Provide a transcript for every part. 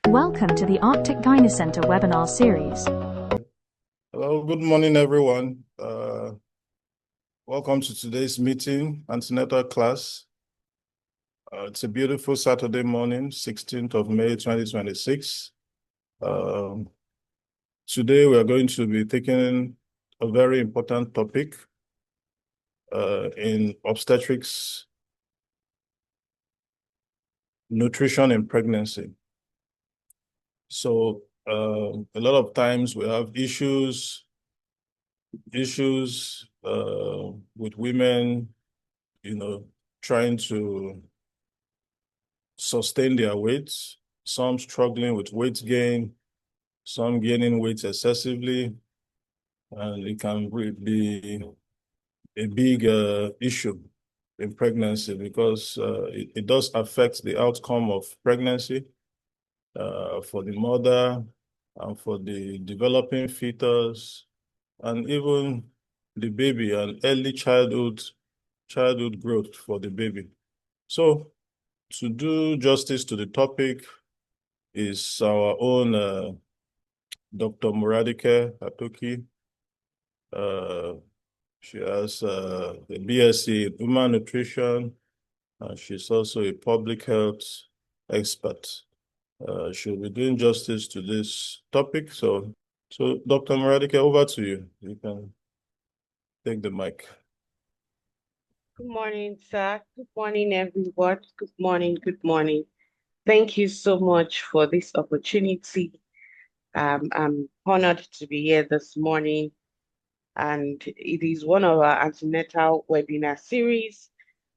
Welcome to the Arctic Gynecenter webinar series. Hello, good morning, everyone. Welcome to today's meeting, antenatal class. It's a beautiful Saturday morning, 16th of May, 2026. Today, we are going to be taking a very important topic in obstetrics, nutrition in pregnancy. So a lot of times we have issues with women, trying to sustain their weight, some struggling with weight gain, some gaining weight excessively, and it can be a big issue in pregnancy because it does affect the outcome of pregnancy for the mother and for the developing fetus and even the baby and early childhood growth for the baby. So to do justice to the topic is our own Dr. Moradeke Atoki. She has a BSc in human nutrition, and she's also a public health expert. She'll be doing justice to this topic. So Dr. Moradeke, over to you. You can take the mic. Good morning, sir. Good morning, everyone. Good morning. Good morning. Thank you so much for this opportunity. I'm honored to be here this morning, and it is one of our antenatal webinar series,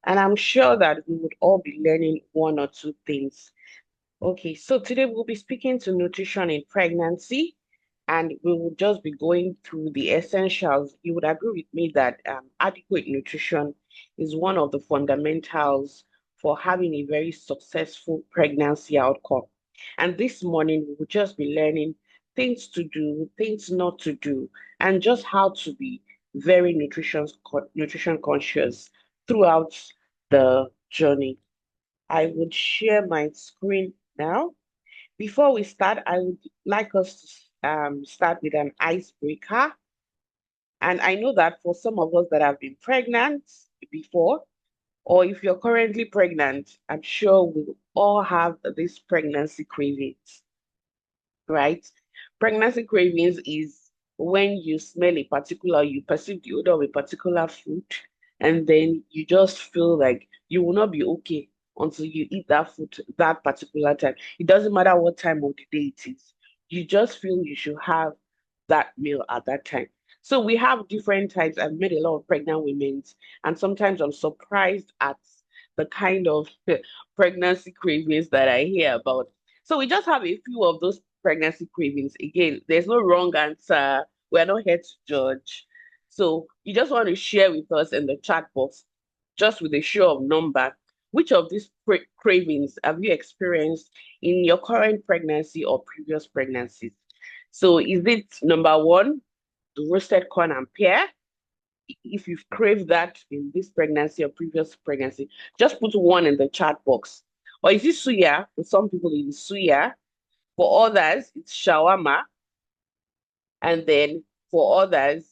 and I'm sure that we would all be learning one or two things. Okay, so today we'll be speaking to nutrition in pregnancy, and we will just be going through the essentials. You would agree with me that adequate nutrition is one of the fundamentals for having a very successful pregnancy outcome. And this morning, we will just be learning things to do, things not to do, and just how to be very nutrition conscious throughout the journey. I would share my screen now. Before we start, I would like us to start with an icebreaker. And I know that for some of us that have been pregnant before, or if you're currently pregnant, I'm sure we all have this pregnancy cravings, right? Pregnancy cravings is when you smell you perceive the odor of a particular food, and then you just feel like you will not be okay until you eat that food that particular time. It doesn't matter what time of the day it is. You just feel you should have that meal at that time. So we have different types. I've met a lot of pregnant women, and sometimes I'm surprised at the kind of pregnancy cravings that I hear about. So we just have a few of those pregnancy cravings. Again, there's no wrong answer. We're not here to judge. So you just want to share with us in the chat box, just with a show of number, which of these cravings have you experienced in your current pregnancy or previous pregnancies? So is it number one, the roasted corn and pear? If you've craved that in this pregnancy or previous pregnancy, just put one in the chat box. Or is it suya? For some people, it is suya. For others, it's shawarma. And then for others,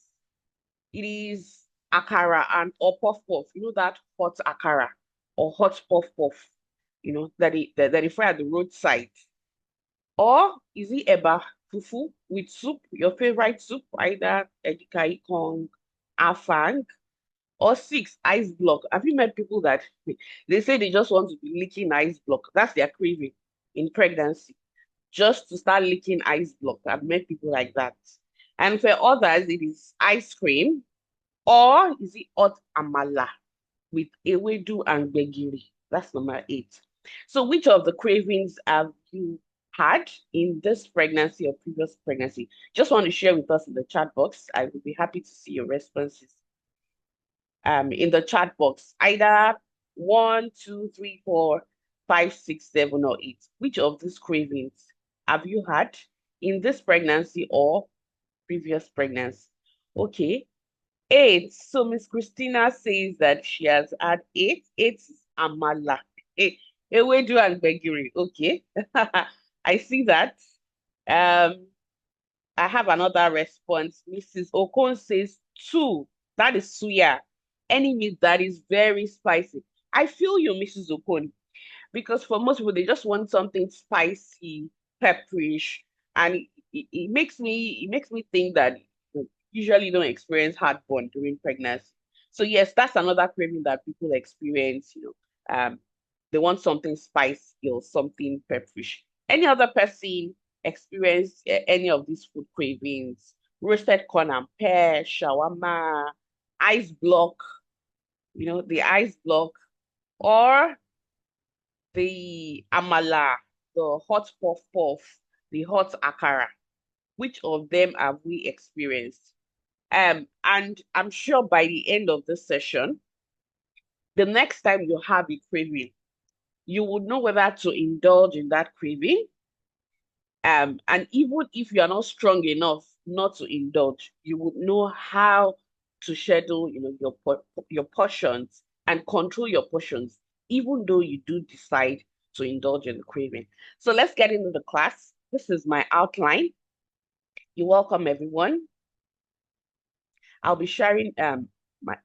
it is akara and or puff puff. You know that hot akara or hot puff puff, that they fry at the roadside. Or is it eba fufu with soup, your favorite soup, either edika ikong, afang, or six, ice block. Have you met people that they say they just want to be licking ice block? That's their craving in pregnancy, just to start licking ice block. I've met people like that. And for others, it is ice cream, or is it hot amala with ewedu and begiri? That's number 8. So which of the cravings have you had in this pregnancy or previous pregnancy? Just want to share with us in the chat box. I would be happy to see your responses in the chat box, either 1, 2, 3, 4, 5, 6, 7, or 8. Which of these cravings have you had in this pregnancy or previous pregnancy? Okay, 8. So Miss Christina says that she has had 8. 8 is amala. Ewedu and begiri. Okay. I see that. Um, I have another response. Mrs. Okon says two. That is suya. Any meat that is very spicy. I feel you, Mrs. Okon, because for most people they just want something spicy, pepperish, and it makes me think that you usually don't experience heartburn during pregnancy. So yes, that's another craving that people experience. They want something spicy or something pepperish. Any other person experience any of these food cravings? Roasted corn and pear, shawarma, ice block, the ice block, or the amala, the hot puff puff, the hot akara. Which of them have we experienced? And I'm sure by the end of this session, the next time you have a craving, you would know whether to indulge in that craving. And even if you are not strong enough not to indulge, you would know how to schedule, your portions and control your portions, even though you do decide to indulge in the craving. So let's get into the class. This is my outline. You're welcome, everyone. I'll be sharing my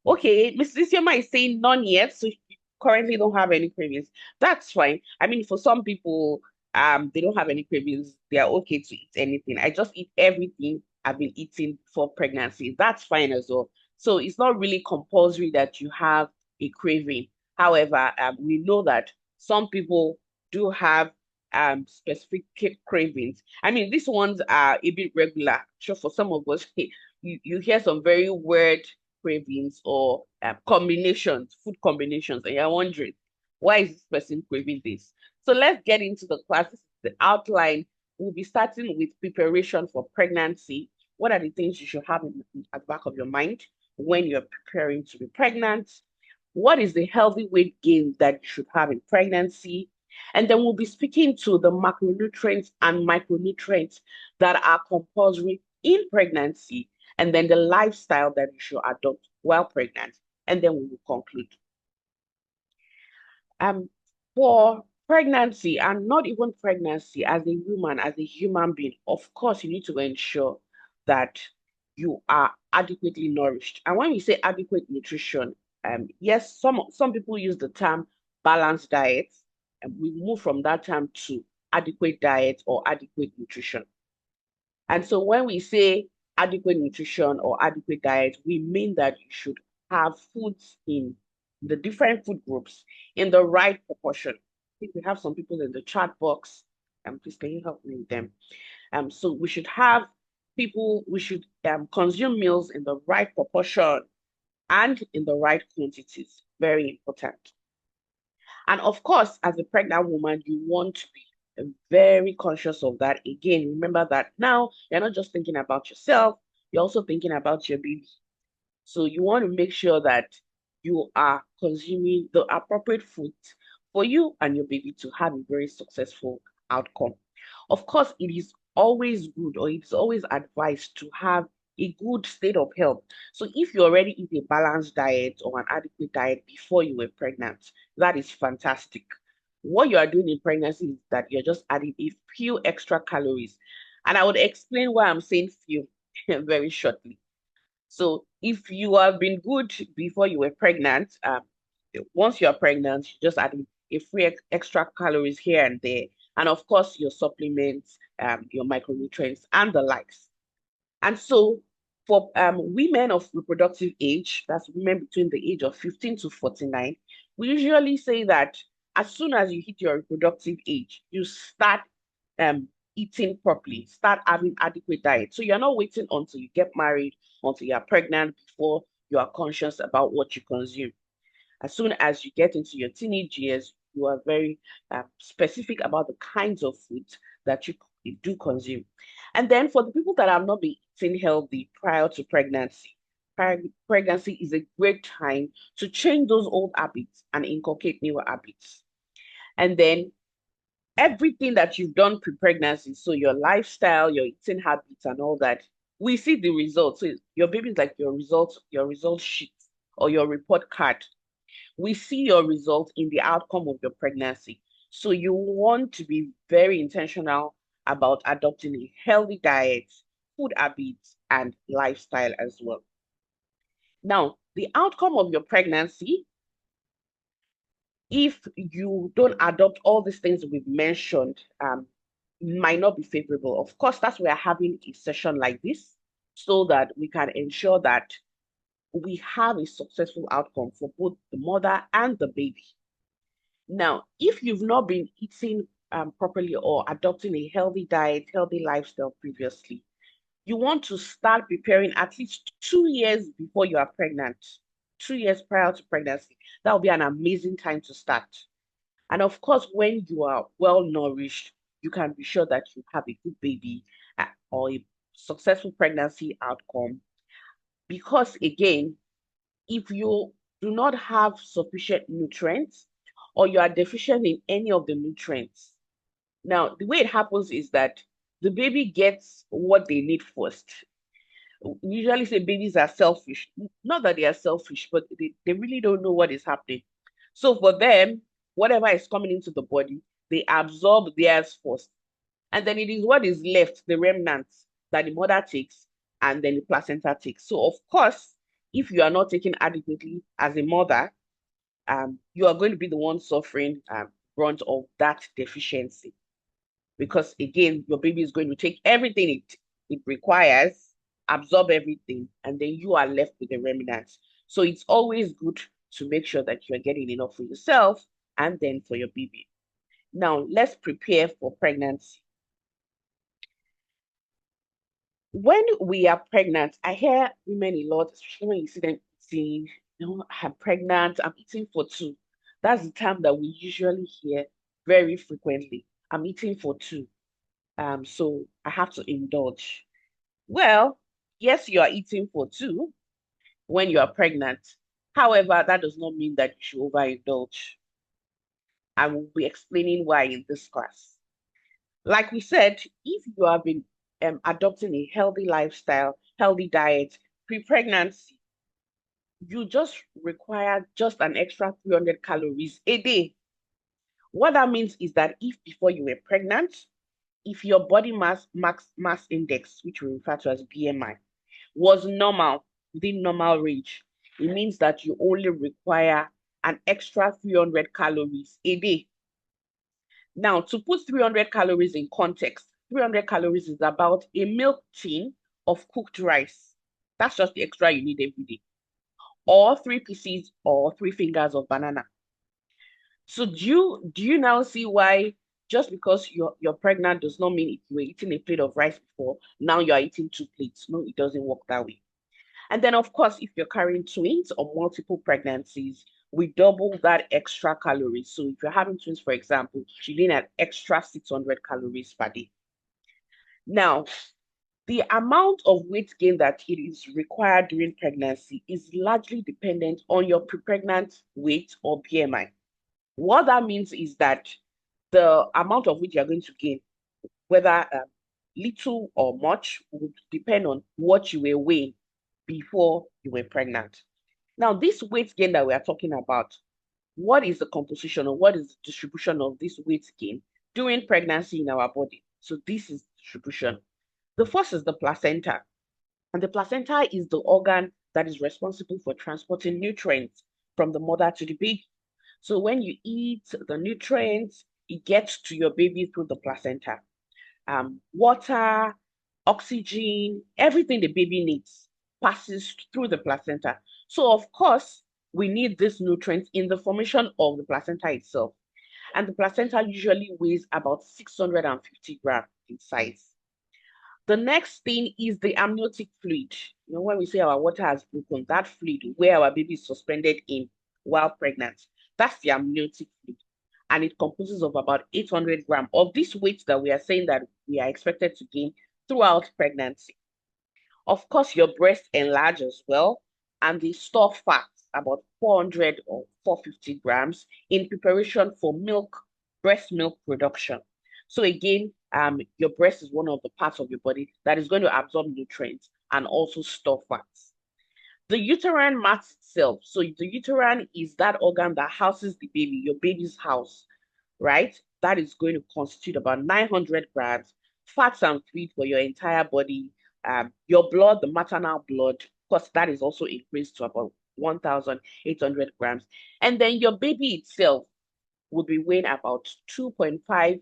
Okay, Mrs. Isioma is saying none yet, so you currently don't have any cravings. That's fine. I mean, for some people, they don't have any cravings. They are okay to eat anything. I just eat everything I've been eating for pregnancy. That's fine as well. So it's not really compulsory that you have a craving. However, we know that some people do have specific cravings. I mean, these ones are a bit regular. Sure, for some of us, you hear some very weird cravings or combinations, food combinations, and you're wondering, why is this person craving this? So let's get into the class. This is the outline. We'll be starting with preparation for pregnancy. What are the things you should have at the back of your mind when you're preparing to be pregnant? What is the healthy weight gain that you should have in pregnancy? And then we'll be speaking to the macronutrients and micronutrients that are compulsory in pregnancy, and then the lifestyle that you should adopt while pregnant. And then we will conclude. For pregnancy, and not even pregnancy, as a woman, as a human being, of course, you need to ensure that you are adequately nourished. And when we say adequate nutrition, yes, some people use the term balanced diet, and we move from that term to adequate diet or adequate nutrition. And so when we say adequate nutrition or adequate diet, we mean that you should have foods in the different food groups in the right proportion. I think we have some people in the chat box. Please can you help me with them? So we should consume meals in the right proportion and in the right quantities. Very important. And of course, as a pregnant woman, you want to be very conscious of that. Again, remember that now you're not just thinking about yourself, you're also thinking about your baby. So you want to make sure that you are consuming the appropriate food for you and your baby to have a very successful outcome. Of course, it is always good, or it's always advised to have a good state of health. So if you already eat a balanced diet or an adequate diet before you were pregnant, that is fantastic. What you are doing in pregnancy is that you're just adding a few extra calories. And I would explain why I'm saying few very shortly. So if you have been good before you were pregnant, once you're pregnant, you just add a few extra calories here and there. And of course, your supplements, your micronutrients, and the likes. And so for women of reproductive age, that's women between the age of 15 to 49, we usually say that as soon as you hit your reproductive age, you start eating properly, start having adequate diet. So you're not waiting until you get married, until you're pregnant before you are conscious about what you consume. As soon as you get into your teenage years, you are very specific about the kinds of foods that you do consume. And then for the people that have not been eating healthy prior to pregnancy, pregnancy is a great time to change those old habits and inculcate newer habits. And then everything that you've done pre-pregnancy, so your lifestyle, your eating habits, and all that, we see the results. So your baby is like your result sheet or your report card. We see your results in the outcome of your pregnancy. So you want to be very intentional about adopting a healthy diet, food habits, and lifestyle as well. Now, the outcome of your pregnancy, if you don't adopt all these things we've mentioned, might not be favorable. Of course, that's why we're having a session like this so that we can ensure that we have a successful outcome for both the mother and the baby. Now, if you've not been eating properly or adopting a healthy diet, healthy lifestyle previously, you want to start preparing at least 2 years before you are pregnant, 2 years prior to pregnancy. That will be an amazing time to start. And of course, when you are well nourished, you can be sure that you have a good baby or a successful pregnancy outcome. Because again, if you do not have sufficient nutrients or you are deficient in any of the nutrients, now the way it happens is that the baby gets what they need first. We usually say babies are selfish. Not that they are selfish, but they really don't know what is happening. So for them, whatever is coming into the body, they absorb theirs first. And then it is what is left, the remnants, that the mother takes and then the placenta takes. So of course, if you are not taking adequately as a mother, you are going to be the one suffering brunt of that deficiency. Because again, your baby is going to take everything it requires, absorb everything, and then you are left with the remnants. So it's always good to make sure that you're getting enough for yourself and then for your baby. Now, let's prepare for pregnancy. When we are pregnant, I hear women a lot, especially when you see them eating, I'm pregnant, I'm eating for two. That's the term that we usually hear very frequently. I'm eating for two. So I have to indulge. Well, yes, you are eating for two when you are pregnant. However, that does not mean that you should overindulge. I will be explaining why in this class. Like we said, if you have been adopting a healthy lifestyle, healthy diet, pre-pregnancy, you just require just an extra 300 calories a day. What that means is that if before you were pregnant, if your body mass index, which we refer to as BMI, was normal, within normal range, it means that you only require an extra 300 calories a day. Now, to put 300 calories in context, 300 calories is about a milk tin of cooked rice. That's just the extra you need every day. Or 3 pieces or 3 fingers of banana. So do you now see why just because you're pregnant does not mean if you were eating a plate of rice before, now you're eating 2 plates. No, it doesn't work that way. And then, of course, if you're carrying twins or multiple pregnancies, we double that extra calories. So if you're having twins, for example, you need an extra 600 calories per day. Now, the amount of weight gain that it is required during pregnancy is largely dependent on your pre-pregnant weight or BMI. What that means is that the amount of weight you're going to gain, whether little or much, would depend on what you were weighing before you were pregnant. Now, this weight gain that we are talking about, what is the composition or what is the distribution of this weight gain during pregnancy in our body? So this is distribution. The first is the placenta. And the placenta is the organ that is responsible for transporting nutrients from the mother to the baby. So when you eat the nutrients, it gets to your baby through the placenta. Water, oxygen, everything the baby needs passes through the placenta. So of course, we need these nutrients in the formation of the placenta itself. And the placenta usually weighs about 650 grams in size. The next thing is the amniotic fluid. When we say our water has broken, that fluid where our baby is suspended in while pregnant, that's the amniotic fluid. And it composes of about 800 grams of this weight that we are saying that we are expected to gain throughout pregnancy. Of course, your breast enlarge as well, and they store fat, about 400 or 450 grams, in preparation for breast milk production. So again, your breast is one of the parts of your body that is going to absorb nutrients and also store fats. The uterine mass itself. So the uterine is that organ that houses the baby, your baby's house. right? That is going to constitute about 900 grams. Fats and fluid for your entire body. Your blood, the maternal blood, of course, that is also increased to about 1,800 grams. And then your baby itself would be weighing about 2.5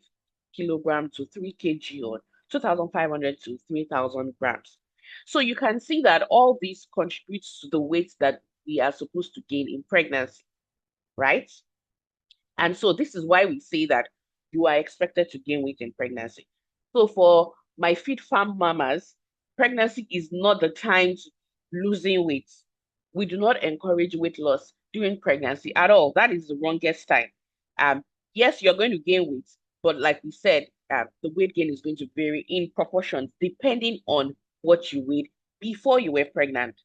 kilogram to 3 kg, or 2,500 to 3,000 grams. So you can see that all this contributes to the weight that we are supposed to gain in pregnancy, right? And so this is why we say that you are expected to gain weight in pregnancy. So for my feed farm mamas, pregnancy is not the time to losing weight. We do not encourage weight loss during pregnancy at all. That is the wrongest time. Um, yes, you're going to gain weight, but like we said, the weight gain is going to vary in proportions depending on what you weighed before you were pregnant.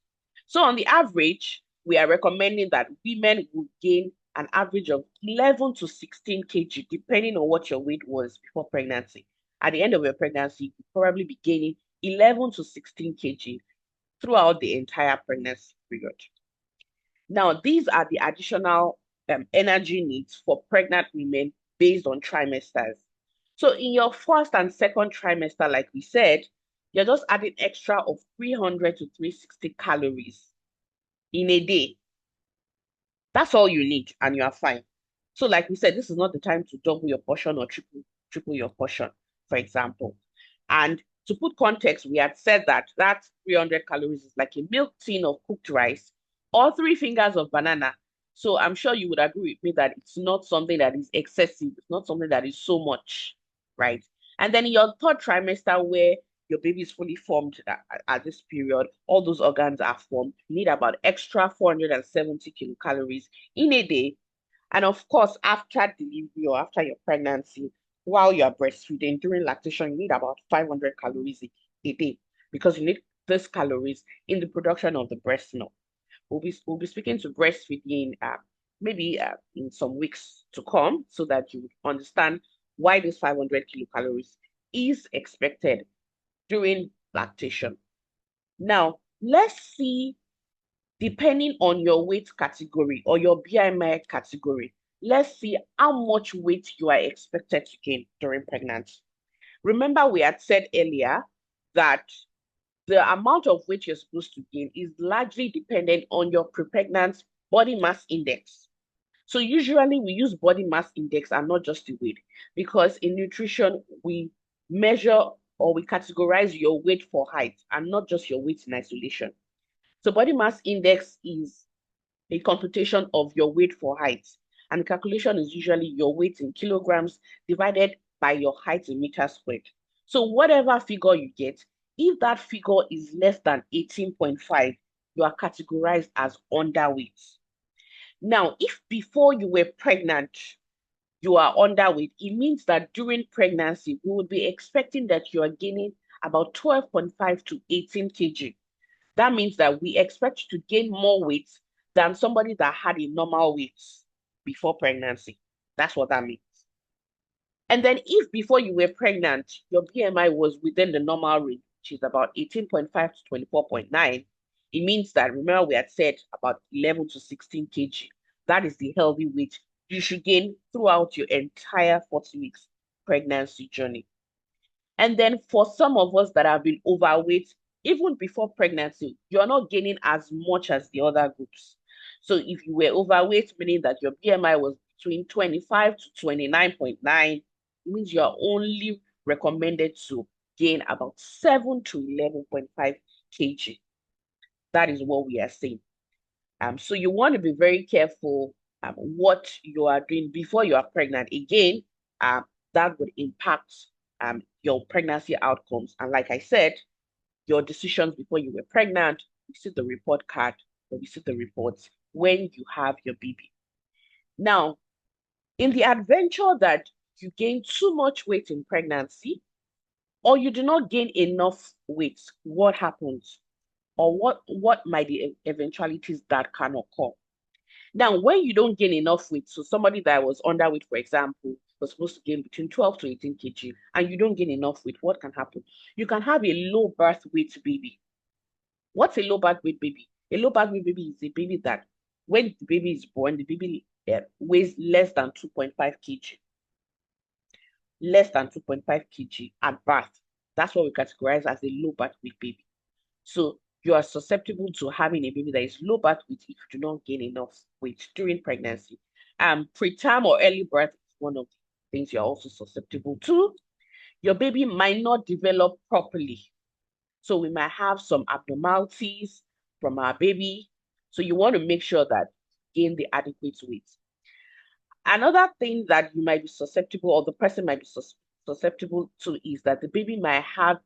So on the average, we are recommending that women would gain an average of 11 to 16 kg, depending on what your weight was before pregnancy. At the end of your pregnancy, you could probably be gaining 11 to 16 kg throughout the entire pregnancy period. Now, these are the additional energy needs for pregnant women based on trimesters. So in your first and second trimester, like we said, you're just adding extra of 300 to 360 calories in a day. That's all you need, and you are fine. So, like we said, this is not the time to double your portion or triple your portion, for example. And to put context, we had said that 300 calories is like a milk tin of cooked rice or 3 fingers of banana. So I'm sure you would agree with me that it's not something that is excessive. It's not something that is so much, right? And then in your third trimester, where your baby is fully formed at this period, all those organs are formed, you need about extra 470 kilocalories in a day. And of course, after delivery or after your pregnancy, while you're breastfeeding, during lactation, you need about 500 calories a day, because you need these calories in the production of the breast milk. We'll be speaking to breastfeeding maybe in some weeks to come, so that you understand why this 500 kilocalories is expected during lactation. Now, let's see, depending on your weight category or your BMI category, let's see how much weight you are expected to gain during pregnancy. Remember, we had said earlier that the amount of weight you're supposed to gain is largely dependent on your pre-pregnant body mass index. So usually we use body mass index and not just the weight, because in nutrition, we measure or we categorize your weight for height and not just your weight in isolation. So body mass index is a computation of your weight for height. And the calculation is usually your weight in kilograms divided by your height in meters squared. So whatever figure you get, if that figure is less than 18.5, you are categorized as underweight. Now, if before you were pregnant, you are underweight, it means that during pregnancy, we would be expecting that you are gaining about 12.5 to 18 kg. That means that we expect you to gain more weight than somebody that had a normal weight before pregnancy. That's what that means. And then if before you were pregnant, your BMI was within the normal range, which is about 18.5 to 24.9, it means that, remember we had said about 11 to 16 kg. That is the healthy weight you should gain throughout your entire 40 weeks pregnancy journey. And then for some of us that have been overweight, even before pregnancy, you're not gaining as much as the other groups. So if you were overweight, meaning that your BMI was between 25 to 29.9, it means you're only recommended to gain about 7 to 11.5 kg. That is what we are saying. So you want to be very careful what you are doing before you are pregnant. Again, that would impact your pregnancy outcomes. And like I said, your decisions before you were pregnant, you see the report card, or you see the reports when you have your baby. Now, in the adventure that you gain too much weight in pregnancy, or you do not gain enough weight, what happens? Or what might the eventualities that can occur? Now, when you don't gain enough weight, so somebody that was underweight, for example, was supposed to gain between 12 to 18 kg, and you don't gain enough weight, what can happen? You can have a low birth weight baby. What's a low birth weight baby? A low birth weight baby is a baby that when the baby is born, the baby weighs less than 2.5 kg. less than 2.5 kg at birth. That's what we categorize as a low birth weight baby. So you are susceptible to having a baby that is low birth weight if you do not gain enough weight during pregnancy. Preterm or early birth is one of the things you're also susceptible to. Your baby might not develop properly. So we might have some abnormalities from our baby. So you want to make sure that you gain the adequate weight. Another thing that you might be susceptible or the person might be susceptible to is that the baby might have,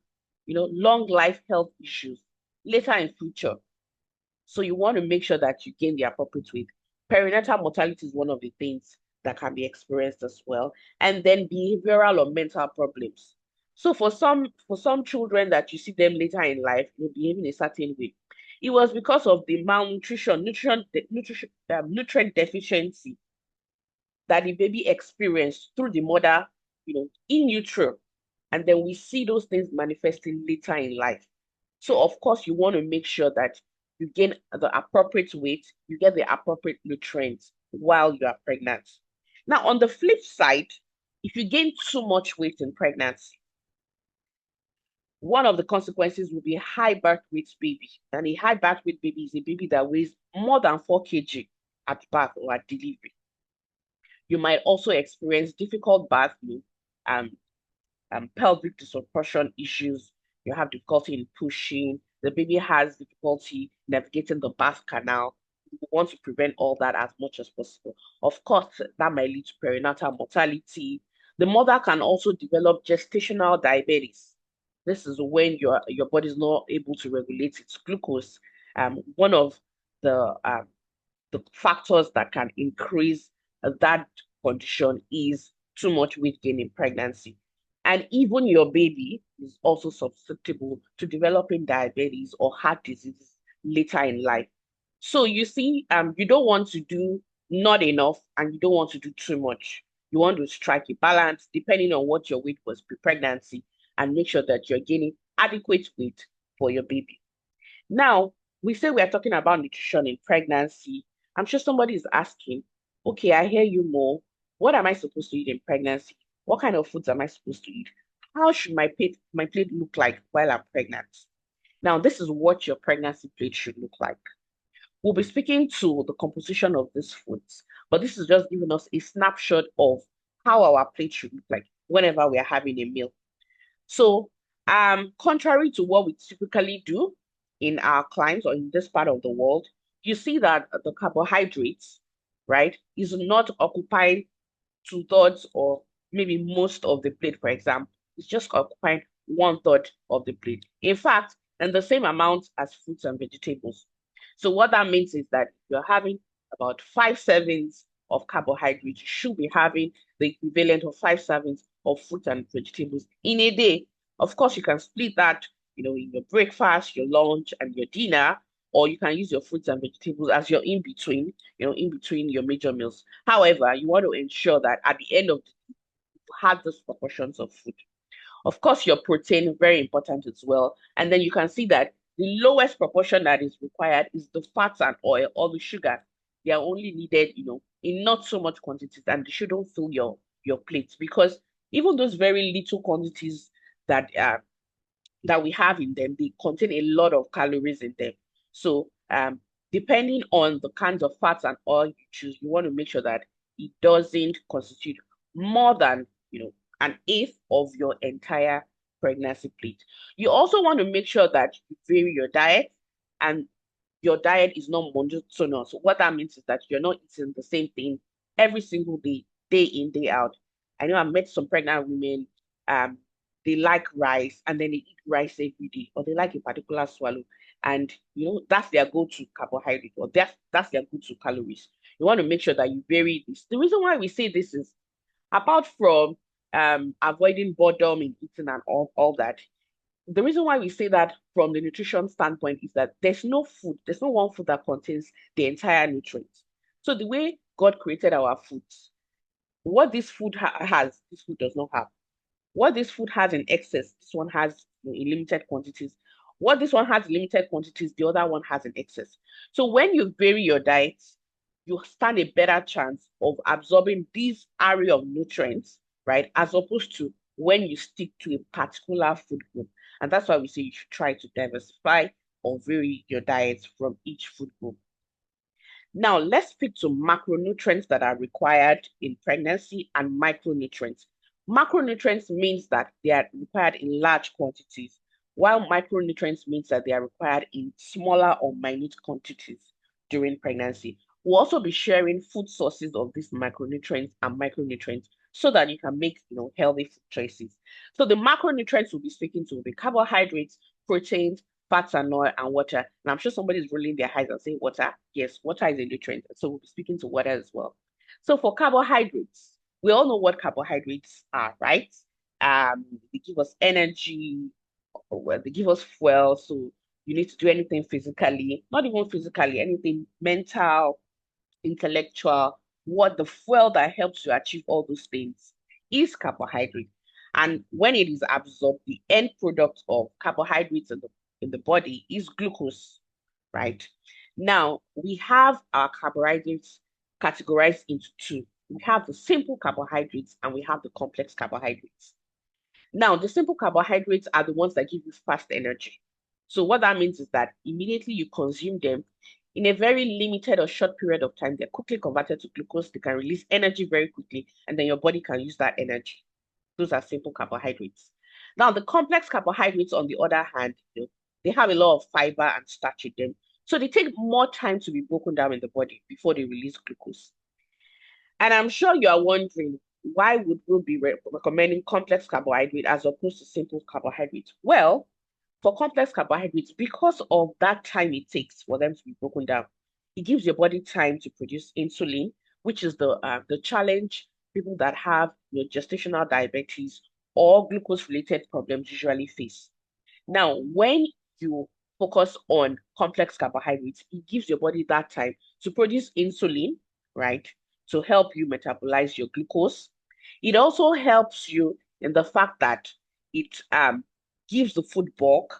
long life health issues later in future. So you want to make sure that you gain the appropriate weight. Perinatal mortality is one of the things that can be experienced as well. And then behavioral or mental problems. So for some children that you see them later in life, will behave in a certain way. It was because of the malnutrition, nutrient deficiency that the baby experienced through the mother, in utero. And then we see those things manifesting later in life. So of course, you want to make sure that you gain the appropriate weight, you get the appropriate nutrients while you are pregnant. Now, on the flip side, if you gain too much weight in pregnancy, one of the consequences will be a high birth weight baby. And a high birth weight baby is a baby that weighs more than 4 kg at birth or at delivery. You might also experience difficult birth, pelvic disproportion issues. You have difficulty in pushing. The baby has difficulty navigating the birth canal. We want to prevent all that as much as possible. Of course, that might lead to perinatal mortality. The mother can also develop gestational diabetes. This is when your body is not able to regulate its glucose. One of the factors that can increase that condition is too much weight gain in pregnancy. And even your baby is also susceptible to developing diabetes or heart disease later in life. So you see, you don't want to do not enough and you don't want to do too much. You want to strike a balance depending on what your weight was pre-pregnancy and make sure that you're gaining adequate weight for your baby. Now, we say we are talking about nutrition in pregnancy. I'm sure somebody is asking, okay, I hear you more. What am I supposed to eat in pregnancy? What kind of foods am I supposed to eat? How should my plate look like while I'm pregnant? Now, this is what your pregnancy plate should look like. We'll be speaking to the composition of these foods, but this is just giving us a snapshot of how our plate should look like whenever we are having a meal. So, contrary to what we typically do in our climes or in this part of the world, you see that the carbohydrates, right, is not occupying two-thirds or maybe most of the plate, for example. It's just occupying one-third of the plate. In fact, and the same amount as fruits and vegetables. So what that means is that you're having about 5 servings of carbohydrates. You should be having the equivalent of 5 servings of fruit and vegetables in a day. Of course, you can split that, in your breakfast, your lunch, and your dinner, or you can use your fruits and vegetables as your in between, in between your major meals. However, you want to ensure that at the end of the day, you have those proportions of food. Of course, your protein, very important as well. And then you can see that the lowest proportion that is required is the fats and oil or the sugar. They are only needed, in not so much quantities, and they shouldn't fill your plate because even those very little quantities that we have in them, they contain a lot of calories in them. So depending on the kinds of fats and oil you choose, you want to make sure that it doesn't constitute more than, an eighth of your entire pregnancy plate. You also want to make sure that you vary your diet and your diet is not monotonous. So what that means is that you're not eating the same thing every single day in, day out. I know I met some pregnant women, they like rice and then they eat rice every day, or they like a particular swallow, and that's their go-to carbohydrate, or that's their go-to calories. You want to make sure that you vary this. The reason why we say this is apart from avoiding boredom in eating and all that, the reason why we say that from the nutrition standpoint is that there's no one food that contains the entire nutrients. So the way God created our foods, what this food has, this food does not have. What this food has in excess, this one has in limited quantities. What this one has in limited quantities, the other one has in excess. So when you vary your diet, you stand a better chance of absorbing this array of nutrients right? As opposed to when you stick to a particular food group. And that's why we say you should try to diversify or vary your diet from each food group. Now, let's speak to macronutrients that are required in pregnancy and micronutrients. Macronutrients means that they are required in large quantities, while micronutrients means that they are required in smaller or minute quantities during pregnancy. We'll also be sharing food sources of these macronutrients and micronutrients so that you can make healthy food choices. So the macronutrients we'll be speaking to will be carbohydrates, proteins, fats and oil, and water. And I'm sure somebody's rolling their eyes and saying water. Yes, water is a nutrient. So we'll be speaking to water as well. So for carbohydrates, we all know what carbohydrates are, right? They give us energy, well, they give us fuel. So you need to do anything physically, not even physically, anything mental, intellectual, what the fuel that helps you achieve all those things is carbohydrate. And when it is absorbed, the end product of carbohydrates in the body is glucose, right? Now, we have our carbohydrates categorized into two. We have the simple carbohydrates and we have the complex carbohydrates. Now, the simple carbohydrates are the ones that give you fast energy. So what that means is that immediately you consume them, in a very limited or short period of time, they're quickly converted to glucose. They can release energy very quickly, and then your body can use that energy. Those are simple carbohydrates. Now, the complex carbohydrates, on the other hand, they have a lot of fiber and starch in them. So they take more time to be broken down in the body before they release glucose. And I'm sure you are wondering, why would we be recommending complex carbohydrate as opposed to simple carbohydrates? Well, for complex carbohydrates, because of that time it takes for them to be broken down, it gives your body time to produce insulin, which is the challenge people that have gestational diabetes or glucose-related problems usually face. Now, when you focus on complex carbohydrates, it gives your body that time to produce insulin, right? To help you metabolize your glucose. It also helps you in the fact that it gives the food bulk.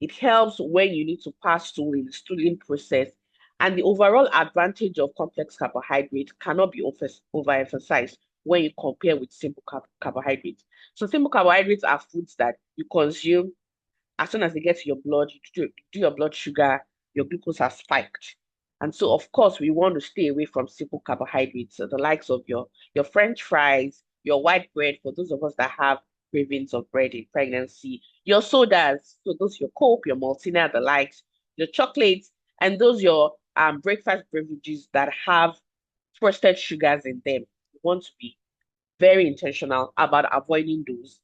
It helps when you need to pass stool in the stooling process. And the overall advantage of complex carbohydrates cannot be overemphasized when you compare with simple carbohydrates. So simple carbohydrates are foods that you consume as soon as they get to your blood, you do your blood sugar, your glucose has spiked. And so, of course, we want to stay away from simple carbohydrates, so the likes of your French fries, your white bread, for those of us that have cravings of bread in pregnancy, your sodas, so those your Coke, your Maltina, the likes, your chocolates, and those your breakfast beverages that have frosted sugars in them. We want to be very intentional about avoiding those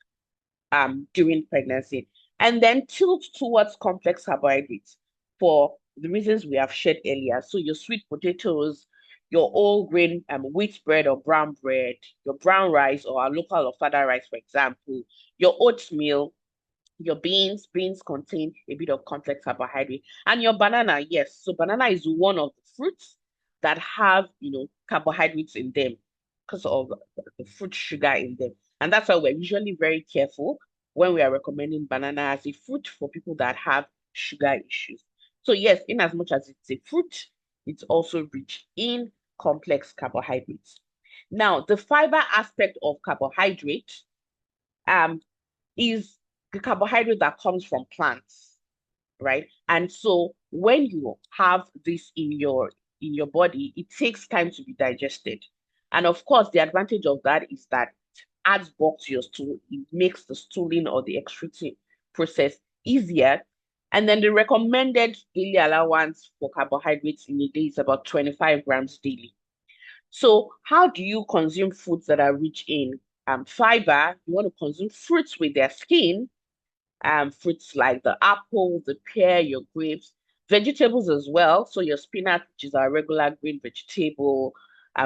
during pregnancy. And then tilt towards complex carbohydrates for the reasons we have shared earlier. So your sweet potatoes, your whole grain wheat bread or brown bread, your brown rice or our local or fada rice, for example, your oatmeal, your beans. Beans contain a bit of complex carbohydrate. And your banana, yes. So banana is one of the fruits that have, carbohydrates in them because of the fruit sugar in them. And that's why we're usually very careful when we are recommending banana as a fruit for people that have sugar issues. So yes, in as much as it's a fruit, it's also rich in complex carbohydrates. Now, the fiber aspect of carbohydrate is the carbohydrate that comes from plants, right? And so when you have this in your body, it takes time to be digested. And of course, the advantage of that is that it adds bulk to your stool. It makes the stooling or the excreting process easier. And then the recommended daily allowance for carbohydrates in a day is about 25 grams daily. So how do you consume foods that are rich in fiber? You want to consume fruits with their skin, fruits like the apple, the pear, your grapes, vegetables as well. So your spinach, which is our regular green vegetable,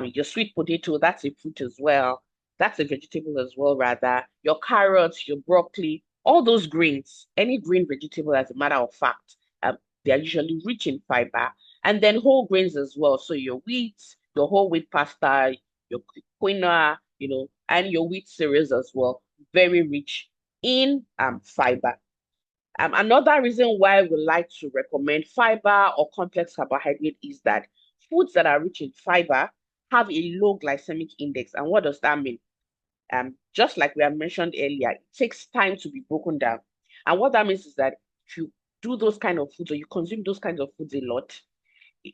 your sweet potato, that's a fruit as well. That's a vegetable as well, rather. Your carrots, your broccoli, all those greens, any green vegetable, as a matter of fact, they are usually rich in fiber. And then whole grains as well. So your wheat, your whole wheat pasta, your quinoa, and your wheat cereals as well, very rich in fiber. Another reason why we like to recommend fiber or complex carbohydrate is that foods that are rich in fiber have a low glycemic index. And what does that mean? just like we have mentioned earlier, it takes time to be broken down. And what that means is that if you do those kind of foods or you consume those kinds of foods a lot,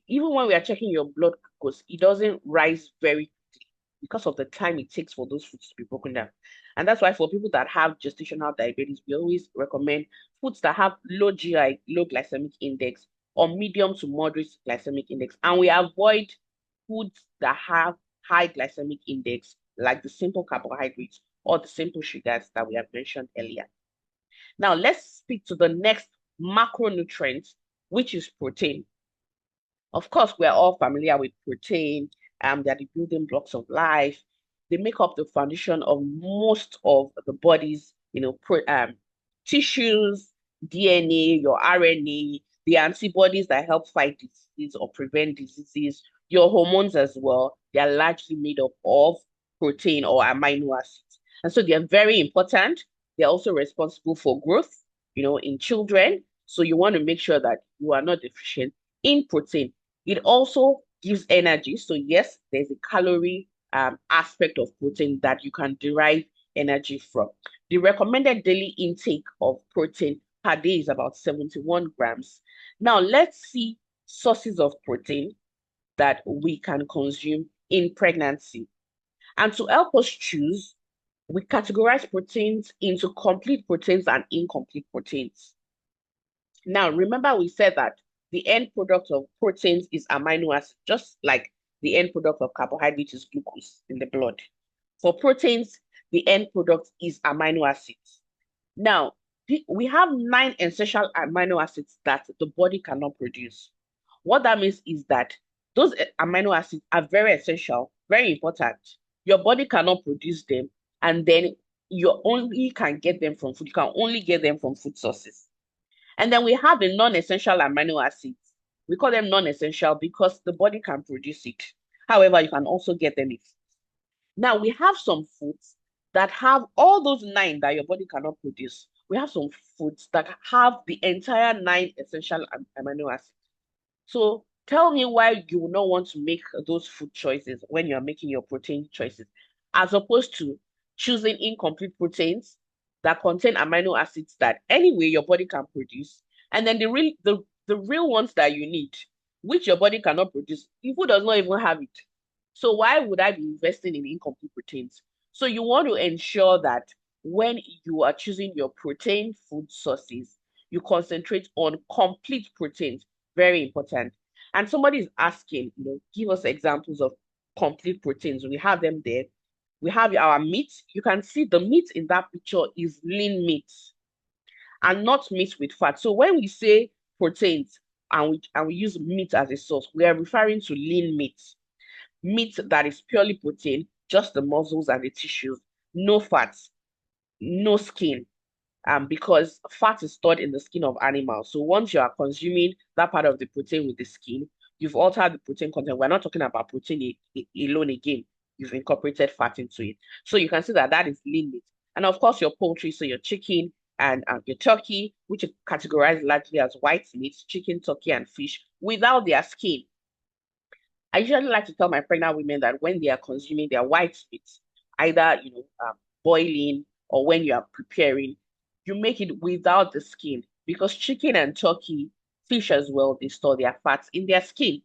even when we are checking your blood glucose, it doesn't rise very quickly because of the time it takes for those foods to be broken down. And that's why for people that have gestational diabetes, we always recommend foods that have low GI, low glycemic index, or medium to moderate glycemic index. And we avoid foods that have high glycemic index, like the simple carbohydrates or the simple sugars that we have mentioned earlier. Now, let's speak to the next macronutrient, which is protein. Of course, we're all familiar with protein. They're the building blocks of life. They make up the foundation of most of the body's, tissues, DNA, your RNA, the antibodies that help fight disease or prevent diseases, your hormones as well. They are largely made up of protein or amino acids. And so they're very important. They're also responsible for growth, in children. So you want to make sure that you are not deficient in protein. It also gives energy. So yes, there's a calorie aspect of protein that you can derive energy from. The recommended daily intake of protein per day is about 71 grams. Now let's see sources of protein that we can consume in pregnancy. And to help us choose, we categorize proteins into complete proteins and incomplete proteins. Now, remember we said that the end product of proteins is amino acid, just like the end product of carbohydrates is glucose in the blood. For proteins, the end product is amino acids. Now, we have 9 essential amino acids that the body cannot produce. What that means is that those amino acids are very essential, very important. Your body cannot produce them, and then you only can get them from food. You can only get them from food sources. And then we have the non-essential amino acids. We call them non-essential because the body can produce it. However, you can also get them in food. Now, we have some foods that have all those 9 that your body cannot produce. We have some foods that have the entire 9 essential amino acids. So tell me why you will not want to make those food choices when you're making your protein choices, as opposed to choosing incomplete proteins that contain amino acids that anyway your body can produce, and then the real ones that you need, which your body cannot produce, your food does not even have it. So why would I be investing in incomplete proteins? So you want to ensure that when you are choosing your protein food sources, you concentrate on complete proteins. Very important. And somebody is asking, give us examples of complete proteins. We have them there. We have our meat. You can see the meat in that picture is lean meat and not meat with fat. So when we say proteins and we use meat as a source, we are referring to lean meat that is purely protein, just the muscles and the tissues, no fats, no skin, because fat is stored in the skin of animals. So once you are consuming that part of the protein with the skin, you've altered the protein content. We're not talking about protein alone again. You've incorporated fat into it. So you can see that that is lean meat. And of course, your poultry, so your chicken and your turkey, which are categorized largely as white meat, chicken, turkey, and fish, without their skin. I usually like to tell my pregnant women that when they are consuming their white meat, either boiling or when you are preparing, you make it without the skin, because chicken and turkey, fish as well, they store their fats in their skin.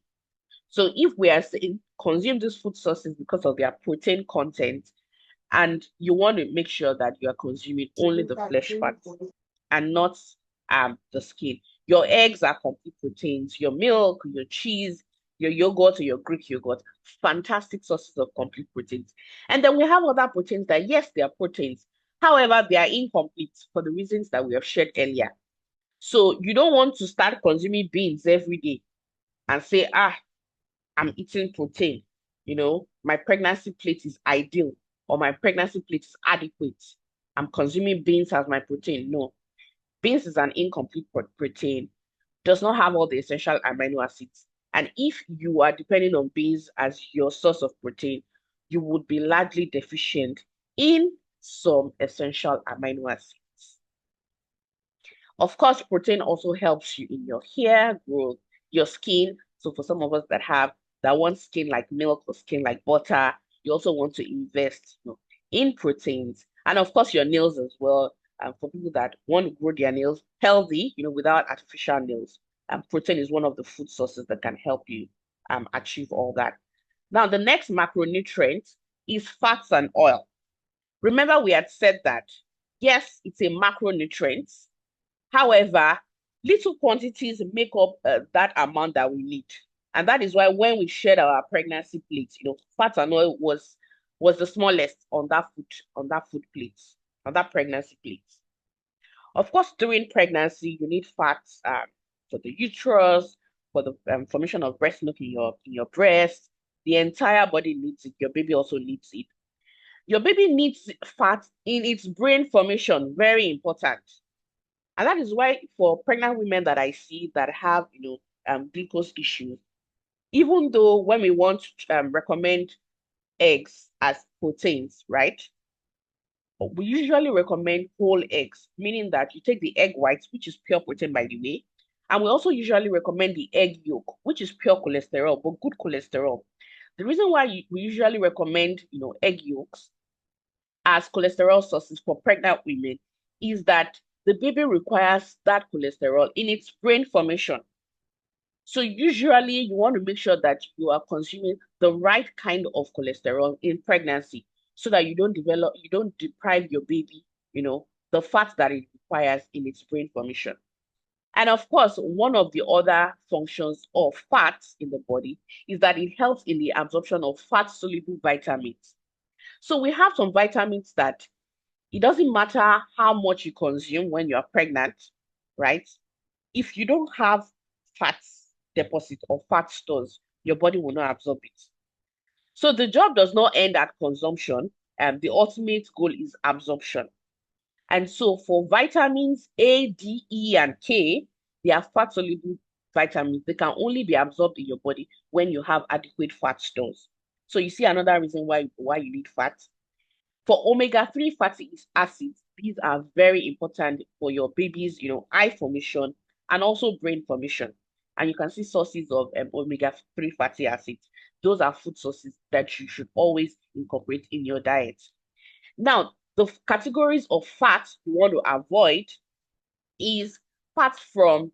So if we are saying consume these food sources because of their protein content, and you want to make sure that you are consuming only the flesh fats and not the skin. Your eggs are complete proteins, your milk, your cheese, your yogurt or your Greek yogurt, fantastic sources of complete proteins. And then we have other proteins that, yes, they are proteins. However, they are incomplete for the reasons that we have shared earlier. So you don't want to start consuming beans every day and say, I'm eating protein. My pregnancy plate is ideal, or my pregnancy plate is adequate. I'm consuming beans as my protein. No, beans is an incomplete protein, does not have all the essential amino acids. And if you are depending on beans as your source of protein, you would be largely deficient in some essential amino acids. Of course, protein also helps you in your hair growth, your skin. So for some of us that want skin like milk or skin like butter, you also want to invest in proteins. And of course, your nails as well. For people that want to grow their nails healthy, without artificial nails. Protein is one of the food sources that can help you achieve all that. Now, the next macronutrient is fats and oil. Remember, we had said that, yes, it's a macronutrient. However, little quantities make up that amount that we need. And that is why when we shared our pregnancy plate, fat and oil was the smallest on that food plate, on that pregnancy plate. Of course, during pregnancy, you need fats for the uterus, for the formation of breast milk in your breast. The entire body needs it. Your baby also needs it. Your baby needs fat in its brain formation, very important. And that is why for pregnant women that I see that have, glucose issues, even though when we want to recommend eggs as proteins, right? We usually recommend whole eggs, meaning that you take the egg white, which is pure protein, by the way, and we also usually recommend the egg yolk, which is pure cholesterol, but good cholesterol. The reason why we usually recommend, egg yolks as cholesterol sources for pregnant women is that the baby requires that cholesterol in its brain formation. So usually you want to make sure that you are consuming the right kind of cholesterol in pregnancy so that you don't deprive your baby, the fat that it requires in its brain formation. And of course, one of the other functions of fats in the body is that it helps in the absorption of fat-soluble vitamins. So we have some vitamins that it doesn't matter how much you consume when you are pregnant, right? If you don't have fat deposit or fat stores, your body will not absorb it. So the job does not end at consumption. The ultimate goal is absorption. And so for vitamins A, D, E, and K, they are fat-soluble vitamins. They can only be absorbed in your body when you have adequate fat stores. So you see another reason why you need fat. For omega-3 fatty acids, these are very important for your baby's, eye formation and also brain formation. And you can see sources of omega-3 fatty acids. Those are food sources that you should always incorporate in your diet. Now, the categories of fats you want to avoid is fats from,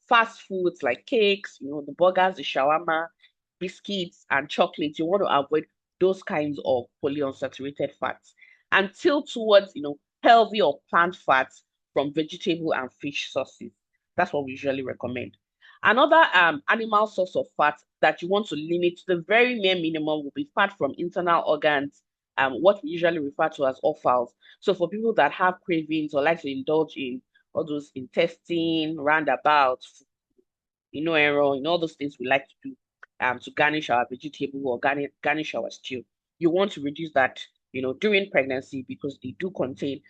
fast foods like cakes, the burgers, the shawarma, biscuits, and chocolates. You want to avoid those kinds of polyunsaturated fats and tilt towards, healthy or plant fats from vegetable and fish sources. That's what we usually recommend. Another animal source of fat that you want to limit to the very mere minimum will be fat from internal organs, what we usually refer to as offals. So for people that have cravings or like to indulge in all those intestine, roundabouts, error, all those things we like to do to garnish our vegetable or garnish our stew. You want to reduce that, during pregnancy because they do contain,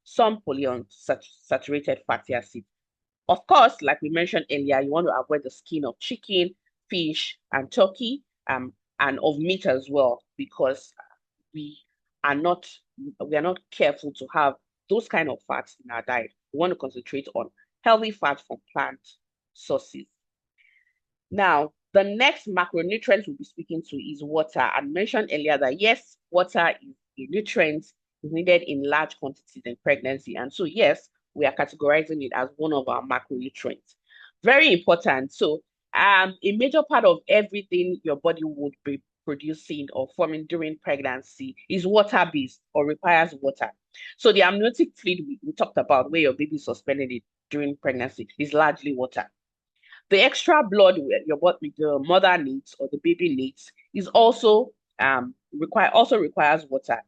some polyunsaturated fatty acids. Of course, like we mentioned earlier, you want to avoid the skin of chicken, fish, and turkey, and of meat as well, because we are not careful to have those kind of fats in our diet. We want to concentrate on healthy fat from plant sources. Now, the next macronutrient we'll be speaking to is water. I mentioned earlier that yes, water is a nutrient is needed in large quantities in pregnancy. And so, yes, we are categorizing it as one of our macronutrients. Very important. So, a major part of everything your body would be producing or forming during pregnancy is water-based or requires water. So, the amniotic fluid we talked about, where your baby is suspended it during pregnancy, is largely water. The extra blood the mother needs or the baby needs is also requires water.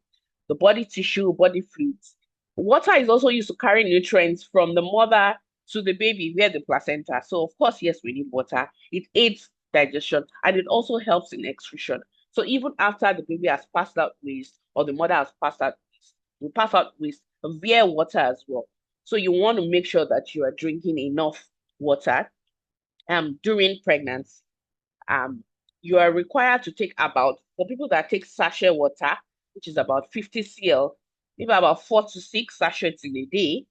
The body tissue, body fluids. Water is also used to carry nutrients from the mother to the baby via the placenta. So of course, yes, we need water. It aids digestion and it also helps in excretion. So even after the baby has passed out waste or the mother has passed out waste, we pass out waste via water as well. So you want to make sure that you are drinking enough water during pregnancy. You are required to take for people that take sachet water, which is about 50 cl, maybe about 4 to 6 sachets in a day.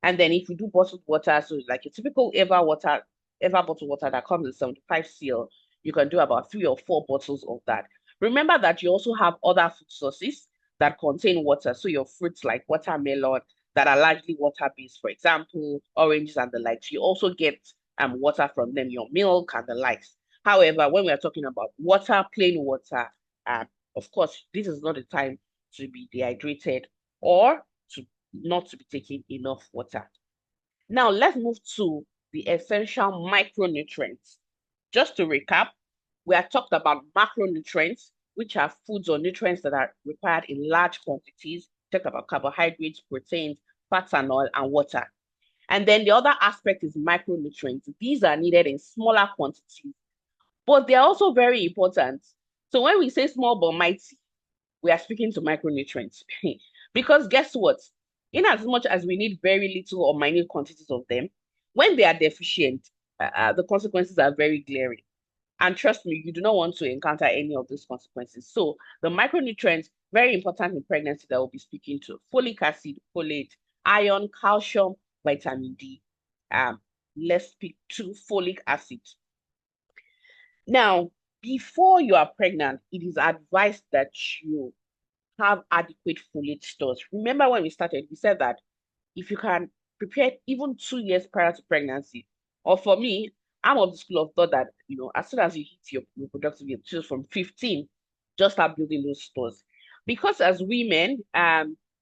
And then if you do bottled water, so like a typical ever bottled water that comes in 75 cl, you can do about 3 or 4 bottles of that. Remember that you also have other food sources that contain water. So your fruits like watermelon that are largely water-based, for example, oranges and the likes. You also get water from them, your milk and the likes. However, when we are talking about water, plain water, of course, this is not the time to be dehydrated or to not to be taking enough water. Now, let's move to the essential micronutrients. Just to recap, we have talked about macronutrients, which are foods or nutrients that are required in large quantities. Talked about carbohydrates, proteins, fats and oil, and water. And then the other aspect is micronutrients. These are needed in smaller quantities, but they're also very important. So when we say small but mighty, we are speaking to micronutrients. Because guess what? In as much as we need very little or minute quantities of them, when they are deficient, the consequences are very glaring. And trust me, you do not want to encounter any of those consequences. So the micronutrients, very important in pregnancy that we'll be speaking to: folic acid, folate, iron, calcium, vitamin D. Let's speak to folic acid. Now, before you are pregnant, it is advised that you have adequate folate stores. Remember when we started, we said that if you can prepare even 2 years prior to pregnancy, or for me, I'm of the school of thought that, as soon as you hit your reproductive age, so from 15, just start building those stores. Because as women,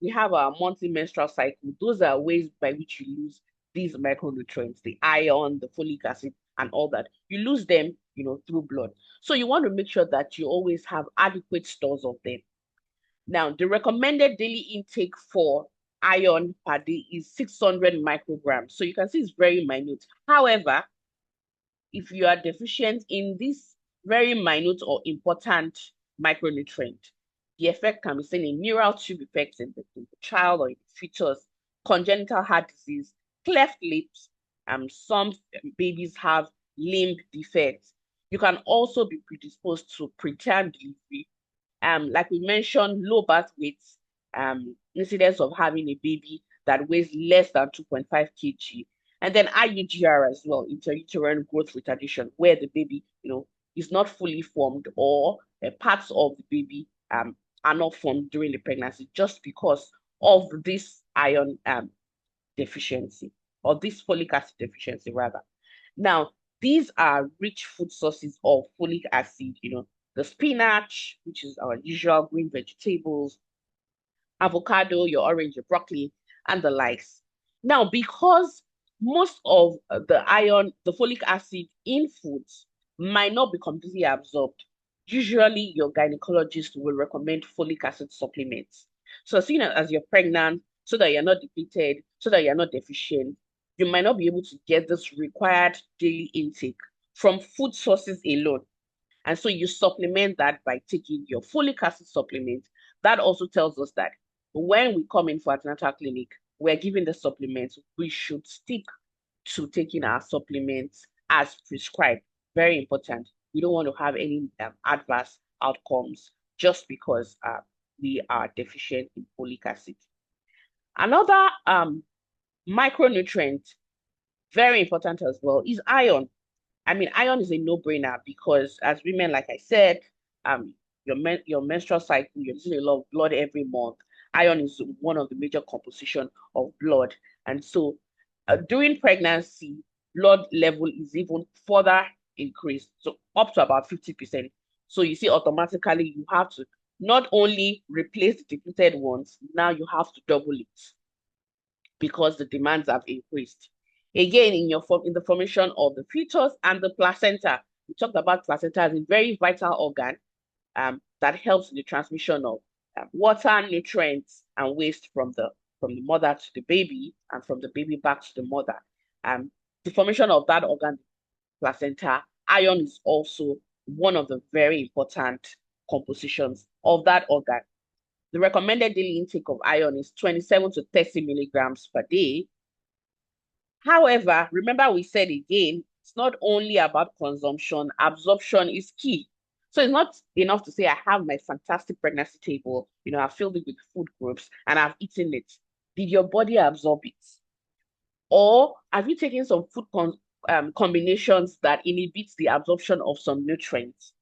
we have our monthly menstrual cycle. Those are ways by which you lose these micronutrients, the iron, the folic acid, and all that. You lose them, through blood. So you want to make sure that you always have adequate stores of them. Now, the recommended daily intake for iron per day is 600 micrograms. So you can see it's very minute. However, if you are deficient in this very minute or important micronutrient, the effect can be seen in neural tube effects in the child or in the fetus, congenital heart disease, cleft lips, some babies have limb defects. You can also be predisposed to preterm delivery. Like we mentioned, low birth weights, incidence of having a baby that weighs less than 2.5 kg, and then IUGR as well, intrauterine growth retardation, where the baby, is not fully formed, or parts of the baby are not formed during the pregnancy just because of this iron deficiency, or this folic acid deficiency rather. Now, these are rich food sources of folic acid, the spinach, which is our usual green vegetables, avocado, your orange, your broccoli, and the likes. Now, because most of the iron, the folic acid in foods might not be completely absorbed, usually your gynecologist will recommend folic acid supplements. So as soon as you're pregnant, so that you're not depleted, so that you're not deficient, you might not be able to get this required daily intake from food sources alone. And so you supplement that by taking your folic acid supplement. That also tells us that when we come in for antenatal clinic, we're given the supplements, we should stick to taking our supplements as prescribed. Very important. We don't want to have any adverse outcomes just because we are deficient in folic acid. Another micronutrient, very important as well, is iron. I mean, iron is a no-brainer because as women, like I said, your menstrual cycle, you're losing a lot of blood every month. Iron is one of the major composition of blood. And so during pregnancy, blood level is even further increased, so up to about 50%. So you see, automatically you have to not only replace the depleted ones, now you have to double it because the demands have increased. Again, in the formation of the fetus and the placenta, we talked about placenta as a very vital organ that helps in the transmission of water, nutrients, and waste from the mother to the baby, and from the baby back to the mother. The formation of that organ, placenta, iron is also one of the very important compositions of that organ. The recommended daily intake of iron is 27 to 30 milligrams per day. However, remember we said again, it's not only about consumption, absorption is key. So it's not enough to say, I have my fantastic pregnancy table, I've filled it with food groups and I've eaten it. Did your body absorb it? Or have you taken some food combinations that inhibits the absorption of some nutrients?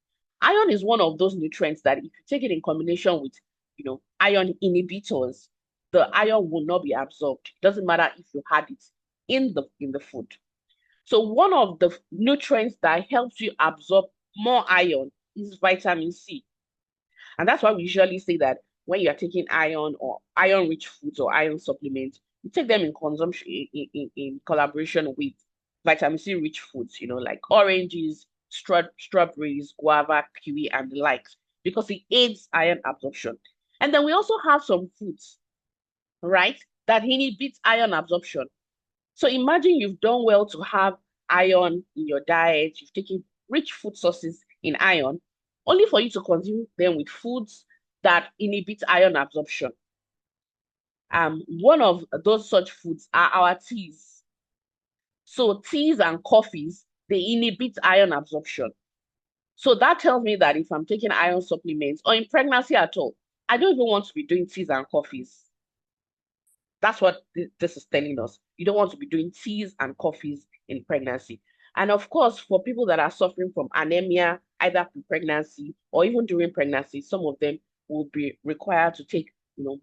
Iron is one of those nutrients that if you take it in combination with iron inhibitors, the iron will not be absorbed. It doesn't matter if you had it in the food. So one of the nutrients that helps you absorb more iron is vitamin C. And that's why we usually say that when you are taking iron or iron-rich foods or iron supplements, you take them in consumption in collaboration with vitamin C-rich foods, like oranges, strawberries, guava, kiwi, and the likes, because it aids iron absorption. And then we also have some foods, right, that inhibit iron absorption. So imagine you've done well to have iron in your diet, you've taken rich food sources in iron, only for you to consume them with foods that inhibit iron absorption. One of those such foods are our teas. So teas and coffees, they inhibit iron absorption. So that tells me that if I'm taking iron supplements or in pregnancy at all, I don't even want to be doing teas and coffees. That's what this is telling us. You don't want to be doing teas and coffees in pregnancy. And of course, for people that are suffering from anemia, either pre-pregnancy or even during pregnancy, some of them will be required to take,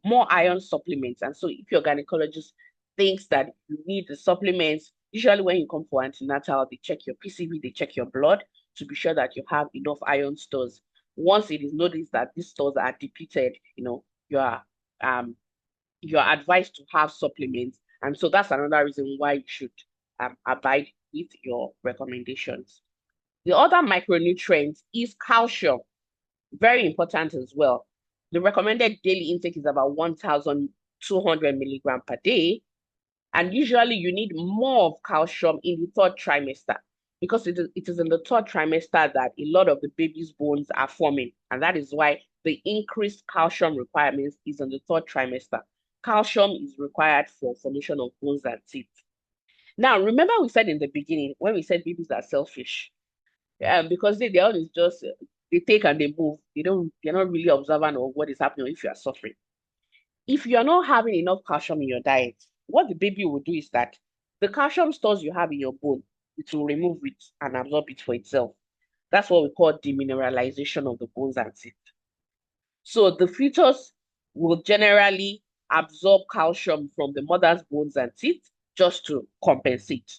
more iron supplements. And so if your gynecologist thinks that you need the supplements, usually when you come for antenatal, they check your PCV, they check your blood to be sure that you have enough iron stores. Once it is noticed that these stores are depleted, you're advised to have supplements. And so that's another reason why you should abide with your recommendations. The other micronutrient is calcium, very important as well. The recommended daily intake is about 1,200 milligrams per day. And usually you need more of calcium in the third trimester, because it is in the third trimester that a lot of the baby's bones are forming. And that is why the increased calcium requirements is in the third trimester. Calcium is required for formation of bones and teeth. Now, remember we said in the beginning, when we said babies are selfish, because they always just, they take and they move. They're not really observant of what is happening if you are suffering. If you're not having enough calcium in your diet, what the baby will do is that the calcium stores you have in your bone, it will remove it and absorb it for itself. That's what we call demineralization of the bones and teeth. So the fetus will generally absorb calcium from the mother's bones and teeth just to compensate.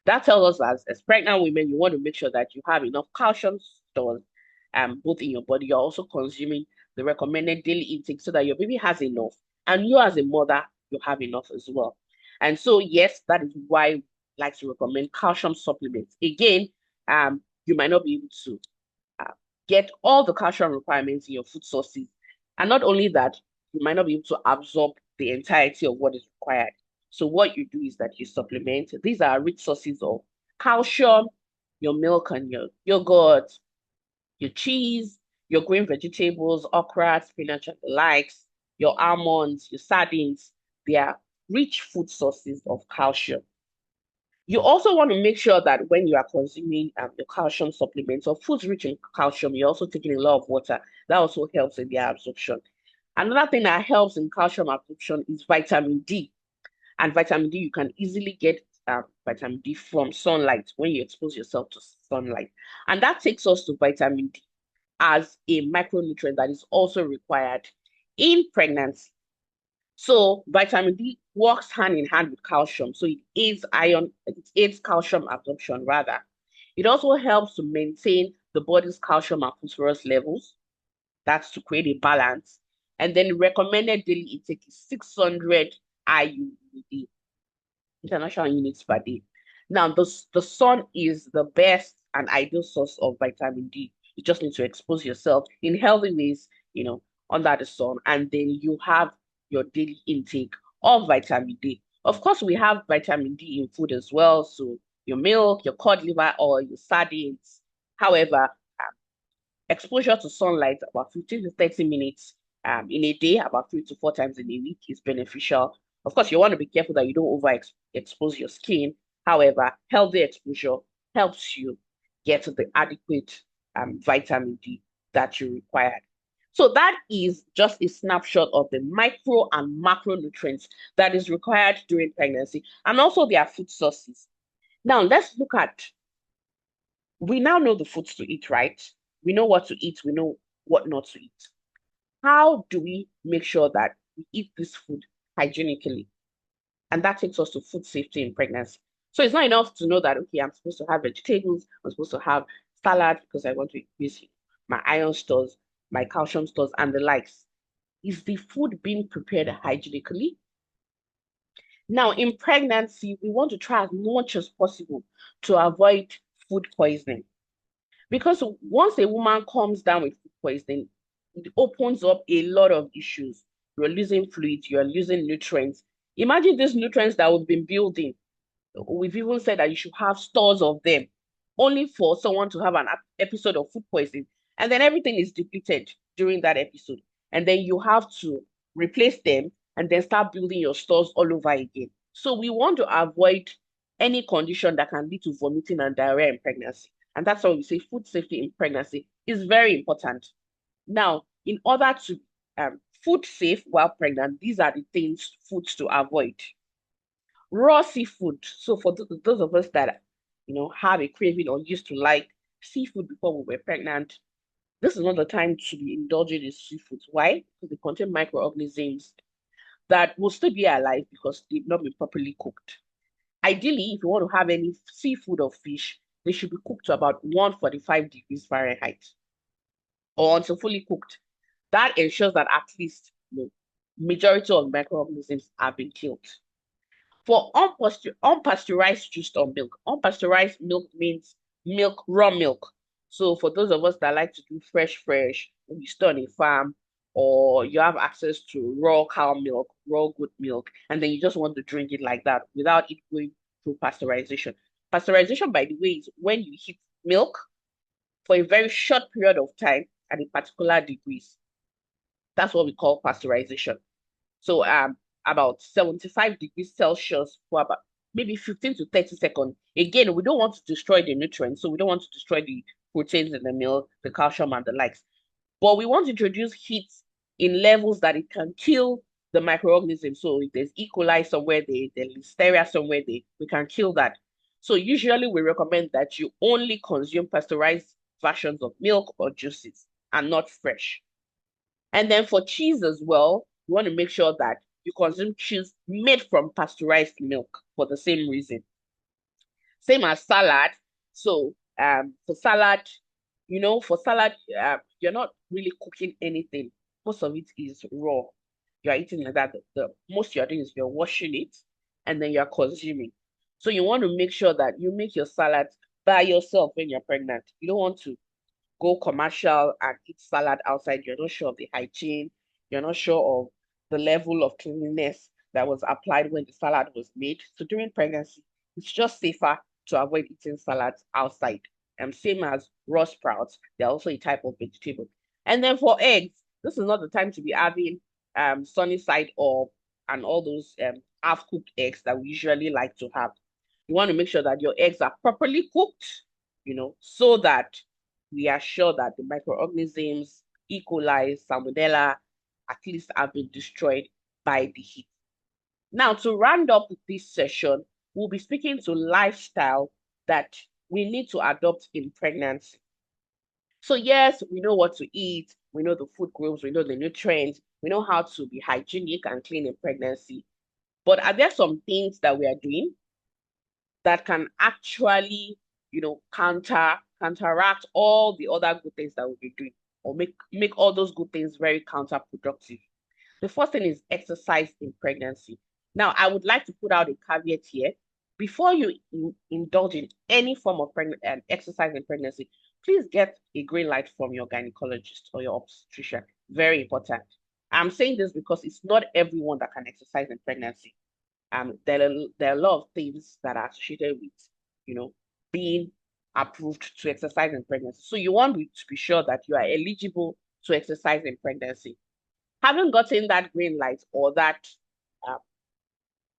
That tells us as pregnant women, you want to make sure that you have enough calcium stores both in your body. You're also consuming the recommended daily intake so that your baby has enough. And you as a mother, you have enough as well. And so, yes, that is why I like to recommend calcium supplements. Again, you might not be able to get all the calcium requirements in your food sources. And not only that, you might not be able to absorb the entirety of what is required. So what you do is that you supplement. These are rich sources of calcium, your milk and your yogurt, your cheese, your green vegetables, okra, spinach, and the likes, your almonds, your sardines. They are rich food sources of calcium. You also want to make sure that when you are consuming your calcium supplements or foods rich in calcium, you're also taking a lot of water. That also helps in their absorption. Another thing that helps in calcium absorption is vitamin D. And vitamin D, you can easily get vitamin D from sunlight when you expose yourself to sunlight. And that takes us to vitamin D as a micronutrient that is also required in pregnancy. So vitamin D works hand in hand with calcium. So it aids calcium absorption rather. It also helps to maintain the body's calcium and phosphorus levels. That's to create a balance. And then recommended daily intake is 600 IU/day, international units per day. Now, the sun is the best and ideal source of vitamin D. You just need to expose yourself in healthy ways, under the sun, and then you have your daily intake of vitamin D. Of course, we have vitamin D in food as well. So your milk, your cod liver oil, your sardines. However, exposure to sunlight about 15 to 30 minutes in a day, about 3 to 4 times in a week is beneficial. Of course, you want to be careful that you don't overexpose your skin. However, healthy exposure helps you get the adequate vitamin D that you require. So that is just a snapshot of the micro and macronutrients that is required during pregnancy and also their food sources. Now, let's look at, we now know the foods to eat, right? We know what to eat, we know what not to eat. how do we make sure that we eat this food hygienically? And that takes us to food safety in pregnancy. So it's not enough to know that, okay, I'm supposed to have vegetables, I'm supposed to have salad because I want to increase my iron stores, my calcium stores, and the likes. Is the food being prepared hygienically? Now, in pregnancy, we want to try as much as possible to avoid food poisoning. Because once a woman comes down with food poisoning, it opens up a lot of issues. You're losing fluids, you're losing nutrients. Imagine these nutrients that we've been building. We've even said that you should have stores of them, only for someone to have an episode of food poisoning. And then everything is depleted during that episode. And then you have to replace them and then start building your stores all over again. So we want to avoid any condition that can lead to vomiting and diarrhea in pregnancy. And that's why we say food safety in pregnancy is very important. Now, in order to food safe while pregnant, these are the foods to avoid. Raw seafood. So for those of us that have a craving or used to like seafood before we were pregnant, this is not the time to be indulging in seafood. Why? Because they contain microorganisms that will still be alive because they've not been properly cooked. Ideally, if you want to have any seafood or fish, they should be cooked to about 145 degrees Fahrenheit or until fully cooked. That ensures that at least majority of microorganisms have been killed. For unpasteurized juice or milk, unpasteurized milk means raw milk. So for those of us that like to do fresh, when you store on a farm, or you have access to raw cow milk, raw goat milk, and then you just want to drink it like that without it going through pasteurization. Pasteurization, by the way, is when you heat milk for a very short period of time at a particular degrees. That's what we call pasteurization. So about 75 degrees Celsius for about maybe 15 to 30 seconds. Again, we don't want to destroy the nutrients, so we don't want to destroy the proteins in the milk, the calcium and the likes. But we want to introduce heat in levels that it can kill the microorganisms. So if there's E. coli somewhere, there's listeria somewhere, we can kill that. So usually we recommend that you only consume pasteurized versions of milk or juices and not fresh. And then for cheese as well, you want to make sure that you consume cheese made from pasteurized milk for the same reason. Same as salad. So for salad, you're not really cooking anything. Most of it is raw. You're eating like that. The most you're doing is you're washing it and then you're consuming. So you want to make sure that you make your salad by yourself when you're pregnant. You don't want to go commercial and eat salad outside. You're not sure of the hygiene. You're not sure of the level of cleanliness that was applied when the salad was made. So during pregnancy, it's just safer to avoid eating salads outside. Same as raw sprouts, they're also a type of vegetable. And then for eggs, this is not the time to be having sunny side up and all those half-cooked eggs that we usually like to have. You want to make sure that your eggs are properly cooked, so that we are sure that the microorganisms, E. coli, salmonella, at least have been destroyed by the heat. Now, to round up this session, we'll be speaking to lifestyle that we need to adopt in pregnancy. So yes, we know what to eat, we know the food groups, we know the nutrients, we know how to be hygienic and clean in pregnancy. But are there some things that we are doing that can actually, counteract all the other good things that we'll be doing, or make all those good things very counterproductive? The first thing is exercise in pregnancy. Now, I would like to put out a caveat here. Before you indulge in any form of exercise in pregnancy, please get a green light from your gynecologist or your obstetrician. Very important. I'm saying this because it's not everyone that can exercise in pregnancy. There are a lot of things that are associated with, being approved to exercise in pregnancy. So you want to be sure that you are eligible to exercise in pregnancy. Having gotten that green light or that uh,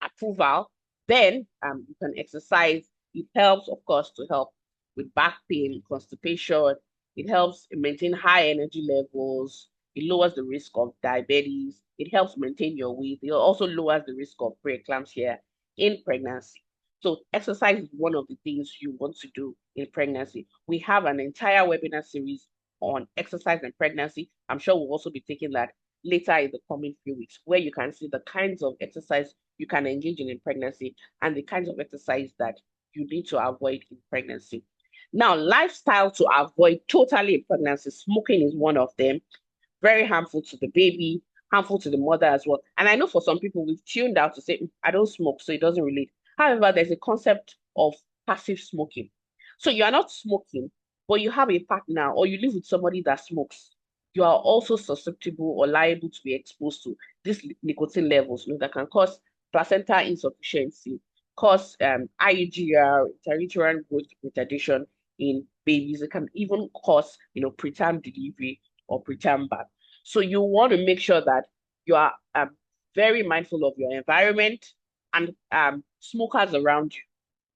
approval, then you can exercise. It helps, of course, to help with back pain, constipation. It helps maintain high energy levels. It lowers the risk of diabetes. It helps maintain your weight. It also lowers the risk of preeclampsia in pregnancy. So exercise is one of the things you want to do in pregnancy. We have an entire webinar series on exercise and pregnancy. I'm sure we'll also be taking that later in the coming few weeks, where you can see the kinds of exercise you can engage in pregnancy and the kinds of exercise that you need to avoid in pregnancy. Now, lifestyle to avoid totally in pregnancy, smoking is one of them. Very harmful to the baby, harmful to the mother as well. And I know for some people, we've tuned out to say, I don't smoke, so it doesn't relate. However, there's a concept of passive smoking. So you are not smoking, but you have a partner or you live with somebody that smokes. You are also susceptible or liable to be exposed to these nicotine levels, that can cause placenta insufficiency, cause IUGR, intrauterine growth retardation in babies. It can even cause, preterm delivery or preterm birth. So you want to make sure that you are very mindful of your environment and smokers around you.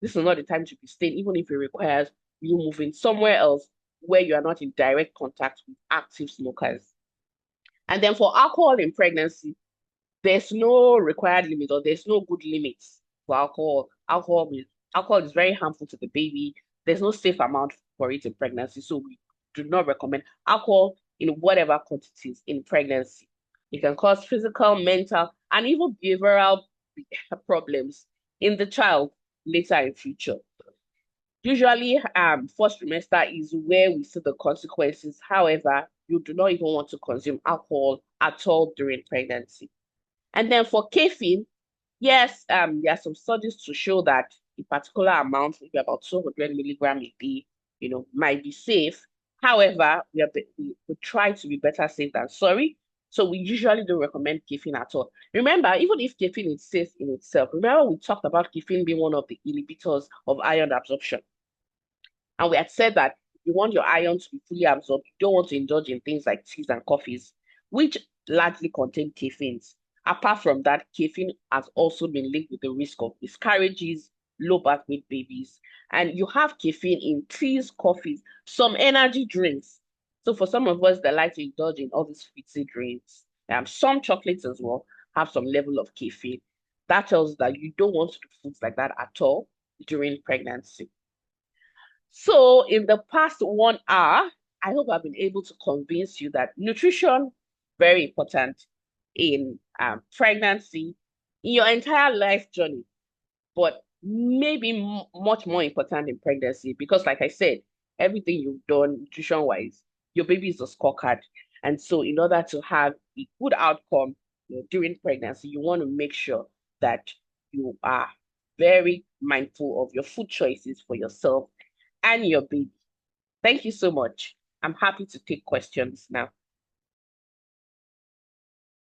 This is not the time to be staying, even if it requires you moving somewhere else where you are not in direct contact with active smokers. And then for alcohol in pregnancy, there's no required limit or there's no good limits for alcohol. Alcohol is very harmful to the baby. There's no safe amount for it in pregnancy. So we do not recommend alcohol in whatever quantities in pregnancy. It can cause physical, mental, and even behavioral problems in the child later in future. Usually, first trimester is where we see the consequences. However, you do not even want to consume alcohol at all during pregnancy. And then for caffeine, yes, there are some studies to show that a particular amount, maybe about 200 milligrams a day, might be safe. However, we try to be better safe than sorry. So we usually don't recommend caffeine at all. Remember, even if caffeine is safe in itself, remember we talked about caffeine being one of the inhibitors of iron absorption. And we had said that if you want your iron to be fully absorbed, you don't want to indulge in things like teas and coffees, which largely contain caffeines. Apart from that, caffeine has also been linked with the risk of miscarriages, low birth weight babies, and you have caffeine in teas, coffees, some energy drinks. So for some of us that like to indulge in all these fizzy drinks, some chocolates as well have some level of caffeine. That tells us that you don't want to do foods like that at all during pregnancy. So in the past 1 hour, I hope I've been able to convince you that nutrition very important in pregnancy, in your entire life journey, but maybe much more important in pregnancy because, like I said, everything you've done nutrition-wise, your baby is a scorecard. And so in order to have a good outcome during pregnancy, you want to make sure that you are very mindful of your food choices for yourself and your baby. Thank you so much. I'm happy to take questions now.